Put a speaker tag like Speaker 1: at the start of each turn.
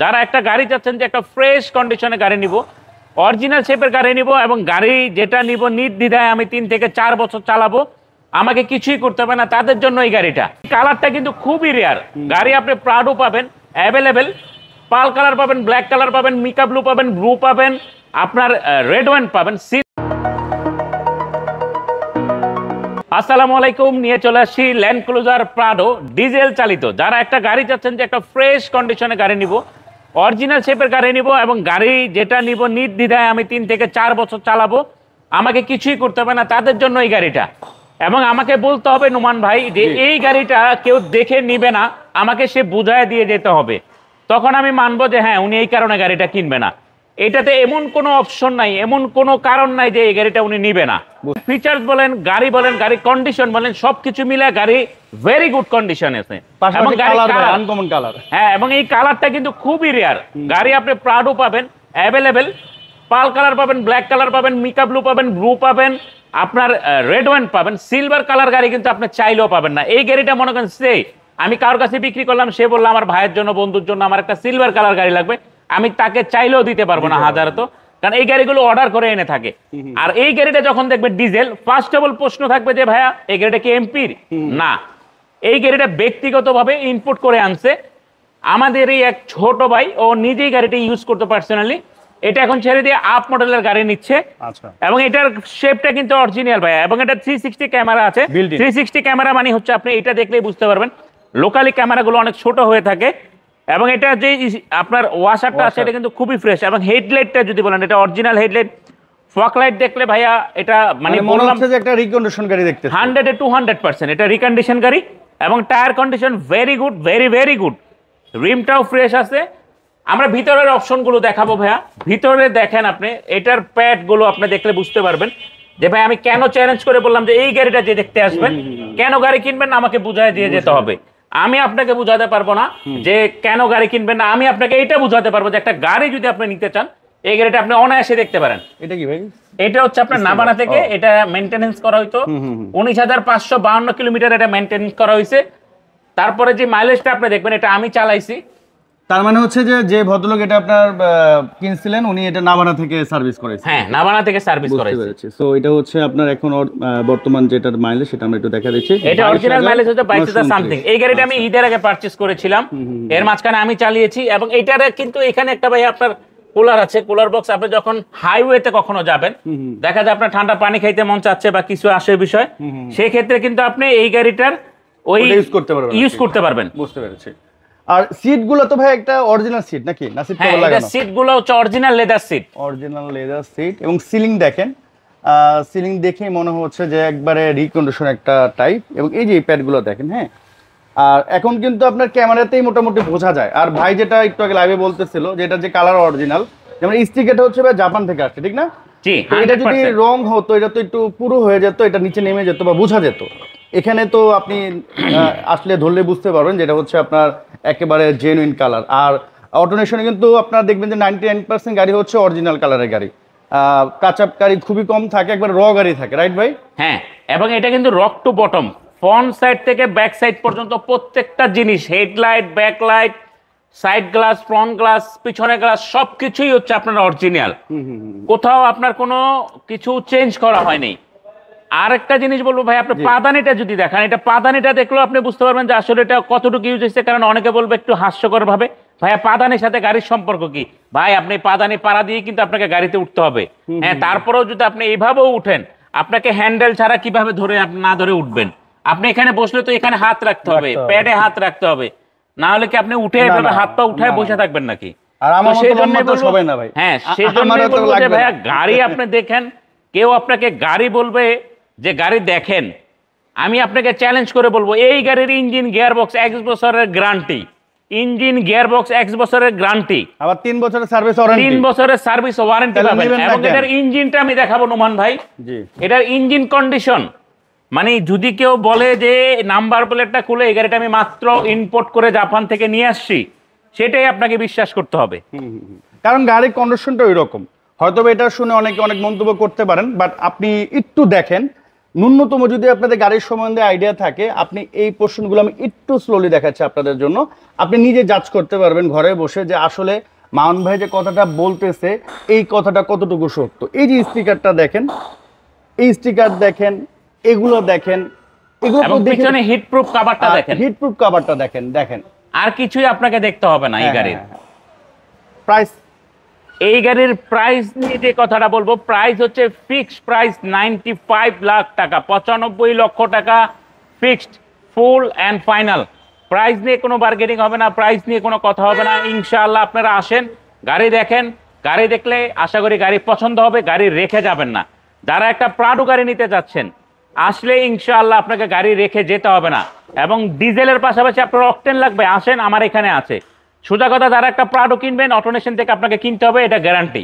Speaker 1: যারা একটা গাড়ি চাচ্ছেন যে একটা ফ্রেশ কন্ডিশনে গাড়ি নিব, অরিজিনাল শেপের গাড়ি নিব এবং গাড়ি যেটা নিব নির্দ্বিধায় আমি 3 থেকে 4 বছর চালাবো, আমাকে কিছুই করতে হবে না, তাদের জন্য এই গাড়িটা। কালারটা কিন্তু খুবই রেয়ার। গাড়ি আপনি প্রাডো পাবেন অ্যাভেলেবেল, পাল কালার পাবেন, ব্ল্যাক কালার পাবেন, মিকা ব্লু পাবেন, ব্লু পাবেন, আপনার রেড ওয়াইন পাবেন। আসসালামু আলাইকুম, নিয়ে চলে আসছি ল্যান্ড ক্রুজার প্রাডো ডিজেল চালিত। যারা একটা গাড়ি চাচ্ছেন যে একটা ফ্রেশ কন্ডিশনে গাড়ি নিব, অরিজিনাল শেপের গাড়ি নিব এবং গাড়ি যেটা নিব নির্দ্বিধায় আমি 3 থেকে 4 বছর চালাবো, আমাকে কিছুই করতে হবে না, তাদের জন্য এই গাড়িটা। এবং আমাকে বলতে হবে নোমান ভাই যে এই গাড়িটা কেউ দেখে নিবে না, আমাকে সে বুঝায় দিয়ে যেতে হবে, তখন আমি মানবো যে হ্যাঁ উনি এই কারণে গাড়িটা কিনবে না। এটাতে এমন কোনো অপশন নাই, এমন কোনো কারণ নাই যে এই গাড়িটা উনি নিবে না। ফিচার্স বলেন, গাড়ি কন্ডিশন বলেন, সবকিছু মিলে গাড়ি ভেরি গুড কন্ডিশন আছে। এবং
Speaker 2: আনকমন কালার,
Speaker 1: হ্যাঁ, এবং এই কালারটা কিন্তু খুবই রেয়ার। গাড়ি আপনি প্রাডো পাবেন অ্যাভেলেবেল, পাল কালার পাবেন, ব্ল্যাক কালার পাবেন, মিকা ব্লু পাবেন, ব্লু পাবেন, আপনার রেড ওয়াইন পাবেন। সিলভার কালার গাড়ি কিন্তু আপনি চাইলেও পাবেন না। এই গাড়িটা মনে করেন আমি কারোর কাছে বিক্রি করলাম, সে বললো আমার ভাইয়ের জন্য, বন্ধুর জন্য আমার একটা সিলভার কালার গাড়ি লাগবে, আমি তাকে চাইলেও দিতে পারবো না হাজারত, কারণ এই গাড়িগুলো অর্ডার করে এনে থাকে। আর এই গাড়িটা যখন দেখবে ডিজেল, ফার্স্ট অফ অল প্রশ্ন থাকবে যে ভাইয়া এই গাড়িটা কি এমপির? না, এই গাড়িটা ব্যক্তিগতভাবে ইনপুট করে আনছে আমাদের এই এক ছোট ভাই, ও নিজেই গাড়িটা ইউজ করতে পার্সোনালি। এটা এখন ছেড়ে দিয়ে আপ মডেলের গাড়ি নিচ্ছে। এবং এটার শেপটা কিন্তু অরিজিনাল ভাইয়া, এবং এটা 360 ক্যামেরা আছে। 360 ক্যামেরা মানে হচ্ছে আপনি এটা দেখলেই বুঝতে পারবেন, লোকালি ক্যামেরাগুলো অনেক ছোট হয়ে থাকে। এবং এটা যে আপনার ওয়াশারটা আছে এটা কিন্তু খুবই ফ্রেশ। এবং হেডলাইটটা যদি বলেন, এটা অরিজিনাল হেডলাইট। ফগ লাইট দেখলে ভাইয়া এটা মানে
Speaker 2: মনে হচ্ছে যে একটা রিকন্ডিশন গাড়ি দেখতে,
Speaker 1: 100 to 200% এটা রিকন্ডিশন গাড়ি। এবং tyre condition very good, very good. রিমটাও ফ্রেশ আছে। আমরা ভিতরের অপশনগুলো দেখাবো ভাইয়া। ভিতরে দেখেন আপনি, এটার প্যাডগুলো আপনি দেখলে বুঝতে পারবেন যে ভাই আমি কেন চ্যালেঞ্জ করে বললাম যে এই গাড়িটা যে দেখতে আসবেন, কেন গাড়ি কিনবেন আমাকে বুঝায় দিয়ে যেতে হবে। আমি আপনাকে বুঝাতে পারবো না যে কেন গাড়ি কিনবেন না, আমি আপনাকে এইটা বুঝাতে পারবো যে একটা গাড়ি যদি আপনি নিতে চান, এই গাড়িটা আপনি অনায়াসে দেখতে পারেন।
Speaker 2: এটা কি ভাই?
Speaker 1: এটা হচ্ছে আপনার নাবানা থেকে এটা মেইনটেনেন্স করা হইতো 19,552 কিলোমিটার এটা মেইনটেনেন্স করা হয়েছে। তারপরে যে মাইলেজটা আপনি দেখবেন, এটা আমি চালাইছি।
Speaker 2: তার মানে হচ্ছে যে ভদ্রলোক এটা আপনার কিনছিলেন, উনি এটা নাবানা থেকে সার্ভিস করেছেন।
Speaker 1: হ্যাঁ, নাবানা থেকে সার্ভিস করেছে।
Speaker 2: সো এটা হচ্ছে আপনার এখন বর্তমান যেটার মাইলেজ, সেটা আমরা একটু দেখা দিচ্ছি।
Speaker 1: এটা অরিজিনাল মাইলেজ হচ্ছে 22,000 সামথিং। এই গাড়িটা আমি ঈদের আগে পারচেজ করেছিলাম, এর মাঝখানে আমি চালিয়েছি। এবং এটার কিন্তু এখানে একটা ভাই আপনার কুলার আছে, কুলার বক্স। আপনি যখন হাইওয়েতে কখনো যাবেন, দেখা যায় আপনার ঠান্ডা পানি খাইতে মন চাচ্ছে বা কিছু আসে বিষয়, সেই ক্ষেত্রে কিন্তু আপনি এই গাড়িটার ওই ইউজ করতে পারবেন।
Speaker 2: বুঝতে পেরেছি। আর সিটগুলো তো ভাই একটা অরিজিনাল সিট নাকি? না, সিট কভার লাগানো?
Speaker 1: হ্যাঁ, সিটগুলো হচ্ছে original leather seat.
Speaker 2: Original leather seat. এবং সিলিং দেখেন, সিলিং দেখেই মনে হচ্ছে যে একবারে রিকন্ডিশন একটা টাইপ। এবং এই যে প্যাডগুলো দেখেন, হ্যাঁ। আর এখন কিন্তু আপনার ক্যামেরাতেই মোটামুটি বোঝা যায়। আর ভাই যেটা একটু আগে লাইভে বলতেছিল যে এটা যে কালার অরিজিনাল, যেমন স্টিকারটা হচ্ছে ভাই জাপান থেকে আসছে, ঠিক না?
Speaker 1: জি।
Speaker 2: এটা যদি রং হতো, এটা তো একটু পুরো হয়ে যেত, এটা নিচে নেমে যেত বা বোঝা যেত। এখানে তো আপনি আসলে ধরলে বুঝতে পারবেন যেটা হচ্ছে আপনার একেবারে জেনুইন কালার। আর অটোনেশনে কিন্তু আপনার দেখবেন যে 99% গাড়ি হচ্ছে অরিজিনাল কালারের গাড়ি। কাঁচা গাড়ি খুবই কম থাকে, একবার র গাড়ি থাকে, রাইট ভাই?
Speaker 1: হ্যাঁ, এবং এটা কিন্তু rock to bottom, front side থেকে ব্যাক সাইড পর্যন্ত প্রত্যেকটা জিনিস, headlight, backlight, side glass, front glass, পিছনের গ্লাস, সবকিছুই হচ্ছে আপনার অরিজিনাল। কোথাও আপনার কোনো কিছু চেঞ্জ করা হয়নি। আর একটা জিনিস বলবো ভাই, আপনি পাদানিটা যদি দেখেন, এটা পাদানিটা দেখলেও আপনি বুঝতে পারবেন যে আসলে এটা কতটুকু ইউজ হচ্ছে। কারণ অনেকে বলবে একটু হাস্যকর ভাবে, ভাইয়া পাদানির সাথে গাড়ির সম্পর্ক কি? ভাই আপনি পাদানি পাড়া দিয়ে কিন্তু আপনাকে গাড়িতে উঠতে হবে। হ্যাঁ, তারপরেও যদি আপনি এইভাবেও উঠেন, আপনাকে হ্যান্ডেল ছাড়া কিভাবে ধরে না ধরে উঠবেন? আপনি এখানে বসলে তো এখানে হাত রাখতে হবে, প্যাডে হাত রাখতে হবে, না হলে কি আপনি উঠে এভাবে হাত পা উঠায় বসে থাকবেন নাকি?
Speaker 2: আর আমার মতো লম্বা তো সবাই না ভাই।
Speaker 1: হ্যাঁ, সেই জন্য বলবো যে ভাইয়া গাড়ি আপনি দেখেন, কেউ আপনাকে গাড়ি বলবে যে গাড়ি দেখেন, আমি আপনাকে চ্যালেঞ্জ করে বলবো এই গাড়ির ইঞ্জিন গিয়ারবক্স 1 বছরের গ্যারান্টি, ইঞ্জিন গিয়ারবক্স 1 বছরের গ্যারান্টি,
Speaker 2: আবার 3 বছরের সার্ভিস ওয়ারেন্টি,
Speaker 1: 3 বছরের সার্ভিস ওয়ারেন্টি পাবেন। এবং এটার ইঞ্জিনটা আমি দেখাবো নোমান ভাই। জি, এটার ইঞ্জিন কন্ডিশন মানে যদি কেউ বলে যে নাম্বার প্লেটটা খুলে এই গাড়িটা আমি মাত্র ইম্পোর্ট করে জাপান থেকে নিয়ে আসছি, সেটাই আপনাকে বিশ্বাস করতে হবে।
Speaker 2: কারণ গাড়ির কন্ডিশনটা ওই রকম। হয়তো এটা শুনে অনেকে অনেক মন্তব্য করতে পারেন, বাট আপনি একটু দেখেন ন্যূনতম যদি আপনাদের গাড়ির সম্বন্ধে আইডিয়া থাকে, আপনি এই পোর্শনগুলো আমি একটু স্লোলি দেখাচ্ছি আপনাদের জন্য, আপনি নিজে জাজ করতে পারবেন ঘরে বসে যে আসলে মাউন্ট ভাই যে কথাটা বলতেছে এই কথাটা কতটুকু সত্য। এই যে স্টিকারটা দেখেন, এই স্টিকার দেখেন, এগুলো দেখেন, এগুলো
Speaker 1: এবং পিছনে হিট প্রুফ কভারটা দেখেন,
Speaker 2: হিট প্রুফ কভারটা দেখেন, দেখেন
Speaker 1: আর কিছুই আপনাকে দেখতে হবে না এই গাড়ির।
Speaker 2: প্রাইস,
Speaker 1: এই গাড়ির প্রাইস নিয়ে যে কথাটা বলবো, প্রাইস হচ্ছে ফিক্সড প্রাইস 95 লাখ টাকা, 95 লক্ষ টাকা fixed, full and final. Price নিয়ে কোনো বার্গেনিং হবে না, প্রাইস নিয়ে কোনো কথা হবে না। ইনশাআল্লাহ আপনারা আসেন, গাড়ি দেখেন, গাড়ি দেখলে আশা করি গাড়ি পছন্দ হবে, গাড়ি রেখে যাবেন না। যারা একটা প্রাডো গাড়ি নিতে যাচ্ছেন, আসলে ইনশাআল্লাহ আপনাকে গাড়ি রেখে যেতে হবে না। এবং ডিজেলের পাশাপাশি আপনার অকটেন লাগবে, আসেন, আমার এখানে আছে। সোজা কথা, যারা একটা প্রাডো কিনবেন অটোনেশন থেকে আপনাকে কিনতে হবে, এটা গ্যারান্টি।